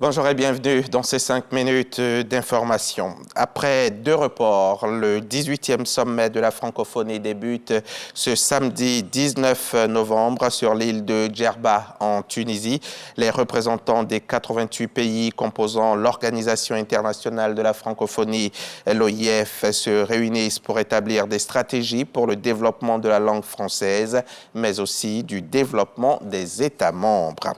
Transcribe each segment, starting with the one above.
Bonjour et bienvenue dans ces 5 minutes d'information. Après 2 reports, le 18e sommet de la francophonie débute ce samedi 19 novembre sur l'île de Djerba en Tunisie. Les représentants des 88 pays composant l'Organisation internationale de la francophonie, l'OIF, se réunissent pour établir des stratégies pour le développement de la langue française, mais aussi du développement des États membres.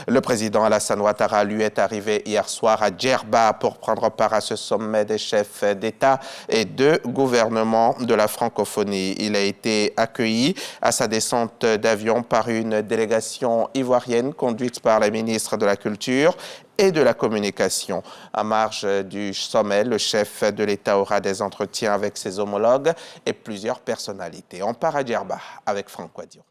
Le président Alassane Ouattara lui est arrivé hier soir à Djerba pour prendre part à ce sommet des chefs d'État et de gouvernement de la francophonie. Il a été accueilli à sa descente d'avion par une délégation ivoirienne conduite par la ministre de la Culture et de la Communication. À marge du sommet, le chef de l'État aura des entretiens avec ses homologues et plusieurs personnalités. On part à Djerba avec Franck Quadio.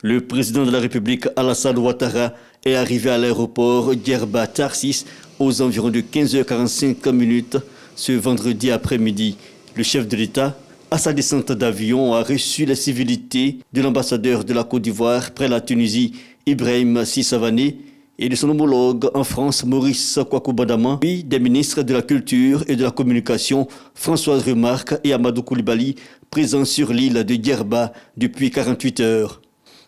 Le président de la République, Alassane Ouattara, est arrivé à l'aéroport Djerba-Tarsis aux environs de 15h45 ce vendredi après-midi. Le chef de l'État, à sa descente d'avion, a reçu la civilité de l'ambassadeur de la Côte d'Ivoire près la Tunisie, Ibrahim Sissavané, et de son homologue en France, Maurice Kwaku-Badaman, puis des ministres de la Culture et de la Communication, Françoise Remarque et Amadou Koulibaly, présents sur l'île de Djerba depuis 48 heures.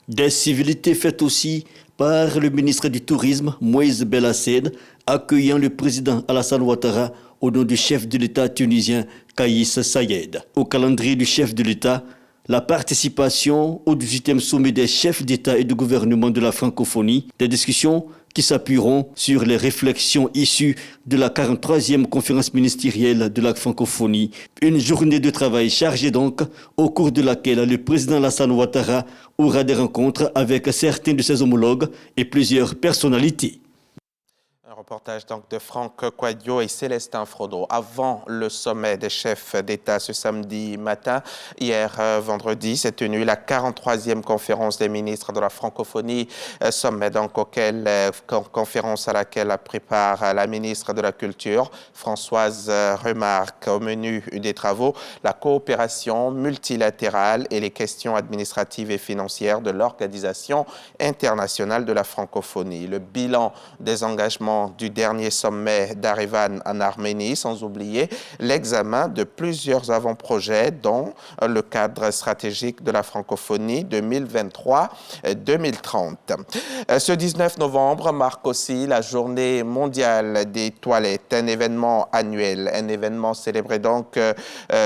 Des civilités faites aussi par le ministre du Tourisme, Moïse Belhaced, accueillant le président Alassane Ouattara au nom du chef de l'État tunisien, Kaïs Sayed. Au calendrier du chef de l'État, la participation au 18e sommet des chefs d'État et de gouvernement de la francophonie, des discussions qui s'appuieront sur les réflexions issues de la 43e conférence ministérielle de la francophonie. Une journée de travail chargée donc, au cours de laquelle le président Alassane Ouattara aura des rencontres avec certains de ses homologues et plusieurs personnalités. Un reportage donc de Franck Quadio et Célestin Frodo. Avant le sommet des chefs d'État ce samedi matin, hier vendredi, s'est tenue la 43e conférence des ministres de la francophonie, sommet donc conférence à laquelle prépare la ministre de la Culture, Françoise Remarque. Au menu des travaux, la coopération multilatérale et les questions administratives et financières de l'Organisation internationale de la francophonie. Le bilan des engagements du dernier sommet d'Erevan en Arménie, sans oublier l'examen de plusieurs avant-projets, dont le cadre stratégique de la francophonie 2023-2030. Ce 19 novembre marque aussi la journée mondiale des toilettes, un événement annuel, un événement célébré donc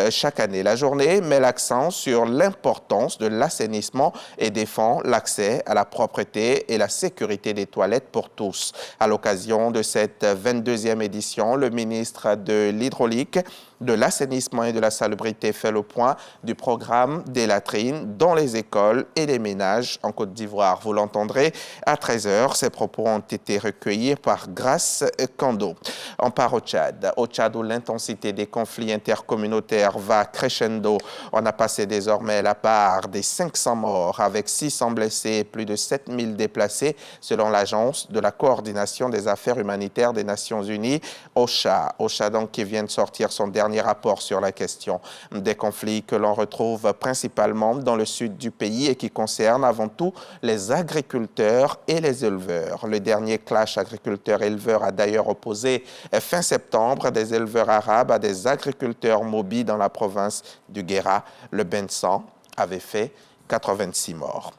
chaque année. La journée met l'accent sur l'importance de l'assainissement et défend l'accès à la propreté et la sécurité des toilettes pour tous. À l'occasion de cette 22e édition, le ministre de l'Hydraulique, de l'Assainissement et de la Salubrité fait le point du programme des latrines dans les écoles et les ménages en Côte d'Ivoire. Vous l'entendrez à 13h. Ces propos ont été recueillis par Grace Kando. On part au Tchad. Au Tchad, où l'intensité des conflits intercommunautaires va crescendo. On a passé désormais la barre des 500 morts avec 600 blessés et plus de 7000 déplacés selon l'Agence de la coordination des affaires humanitaires des Nations Unies, OCHA. OCHA donc qui vient de sortir son dernier rapport sur la question des conflits que l'on retrouve principalement dans le sud du pays et qui concernent avant tout les agriculteurs et les éleveurs. Le dernier clash agriculteurs-éleveurs a d'ailleurs opposé fin septembre des éleveurs arabes à des agriculteurs mobiles dans la province du Guéra. Le Bensan avait fait 86 morts.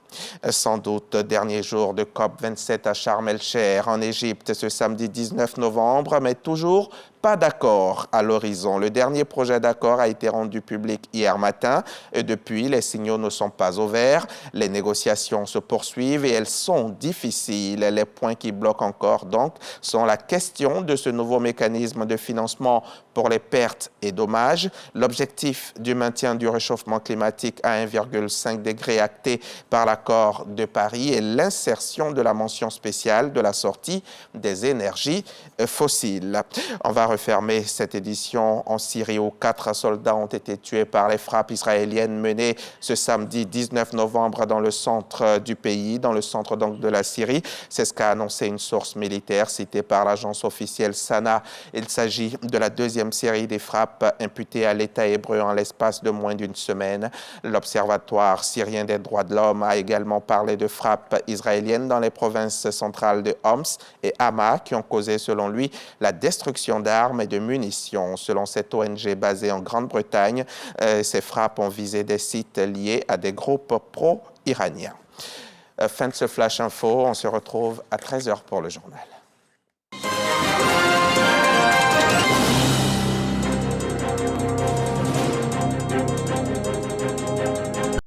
Sans doute, dernier jour de COP27 à Sharm el-Cheikh en Égypte ce samedi 19 novembre, mais toujours pas d'accord à l'horizon. Le dernier projet d'accord a été rendu public hier matin et depuis, les signaux ne sont pas au vert. Les négociations se poursuivent et elles sont difficiles. Les points qui bloquent encore donc sont la question de ce nouveau mécanisme de financement pour les pertes et dommages, l'objectif du maintien du réchauffement climatique à 1,5 degré acté par l'accord de Paris et l'insertion de la mention spéciale de la sortie des énergies fossiles. On va refermer cette édition en Syrie où 4 soldats ont été tués par les frappes israéliennes menées ce samedi 19 novembre dans le centre du pays, dans le centre donc de la Syrie. C'est ce qu'a annoncé une source militaire citée par l'agence officielle Sana. Il s'agit de la deuxième série des frappes imputées à l'État hébreu en l'espace de moins d'une semaine. L'Observatoire syrien des droits de l'homme a également parlé de frappes israéliennes dans les provinces centrales de Homs et Hama qui ont causé, selon lui, la destruction d'armes et de munitions. Selon cette ONG basée en Grande-Bretagne, ces frappes ont visé des sites liés à des groupes pro-iraniens. Fin de ce Flash Info, on se retrouve à 13h pour le journal.